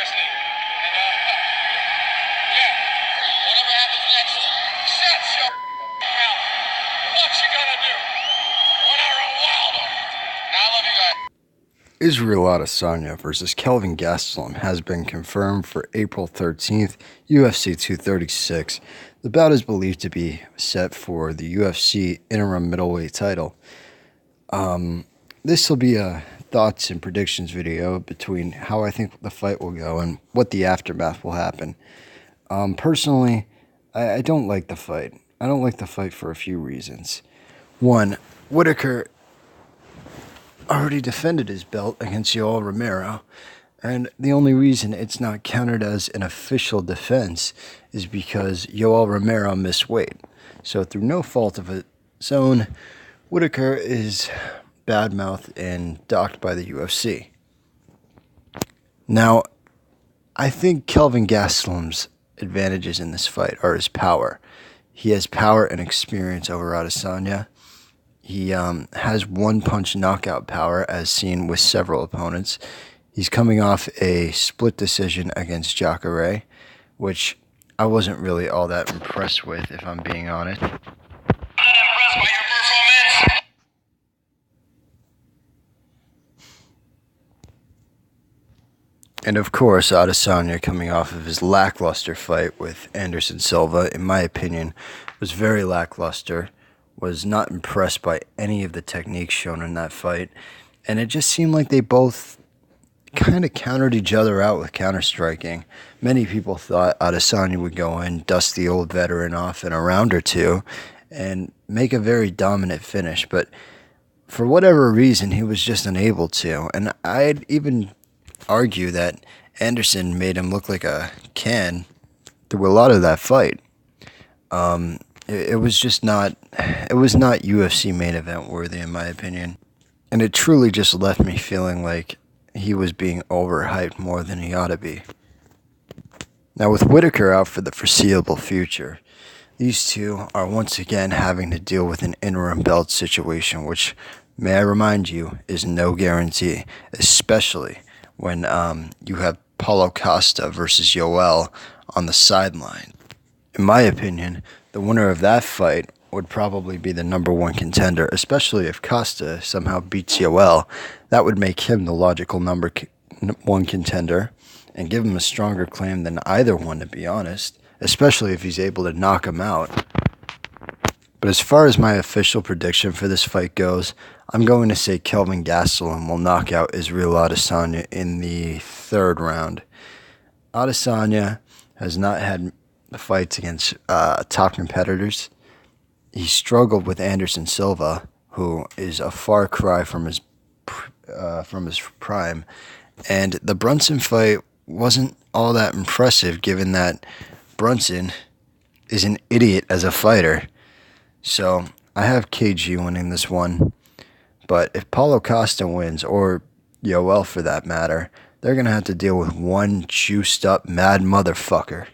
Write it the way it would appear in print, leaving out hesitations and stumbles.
seriously. And, yeah, whatever happens next, shut your mouth. What you gonna do when I run wild on you? I love you guys. Israel Adesanya versus Kelvin Gastelum has been confirmed for April 13th, UFC 236. The bout is believed to be set for the UFC interim middleweight title. This will be a thoughts and predictions video between how I think the fight will go and what the aftermath will happen. Personally, I don't like the fight. I don't like the fight for a few reasons. One, Whitaker already defended his belt against Yoel Romero, and the only reason it's not counted as an official defense is because Yoel Romero missed weight. So through no fault of his own, Whitaker is badmouthed and docked by the UFC. Now, I think Kelvin Gastelum's advantages in this fight are his power. He has power and experience over Adesanya. He has one-punch knockout power, as seen with several opponents. He's coming off a split decision against Jacare, which I wasn't really all that impressed with, if I'm being honest. I'm not impressed by your performance. And of course, Adesanya, coming off of his lackluster fight with Anderson Silva, in my opinion, was very lackluster. Was not impressed by any of the techniques shown in that fight. And it just seemed like they both kind of countered each other out with counter-striking. Many people thought Adesanya would go in, dust the old veteran off in a round or two, and make a very dominant finish. But for whatever reason, he was just unable to. And I'd even argue that Anderson made him look like a can through a lot of that fight. It was just not, it was not UFC main event worthy, in my opinion. And it truly just left me feeling like he was being overhyped more than he ought to be. Now, with Whitaker out for the foreseeable future, these two are once again having to deal with an interim belt situation, which, may I remind you, is no guarantee, especially when you have Paulo Costa versus Yoel on the sideline. In my opinion, the winner of that fight would probably be the number one contender, especially if Costa somehow beats Yoel. That would make him the logical number one contender and give him a stronger claim than either one, to be honest, especially if he's able to knock him out. But as far as my official prediction for this fight goes, I'm going to say Kelvin Gastelum will knock out Israel Adesanya in the third round. Adesanya has not had fights against top competitors. He struggled with Anderson Silva, who is a far cry from his prime, and the Brunson fight wasn't all that impressive, given that Brunson is an idiot as a fighter. So I have KG winning this one, but if Paulo Costa wins, or Yoel for that matter, they're gonna have to deal with one juiced up mad motherfucker.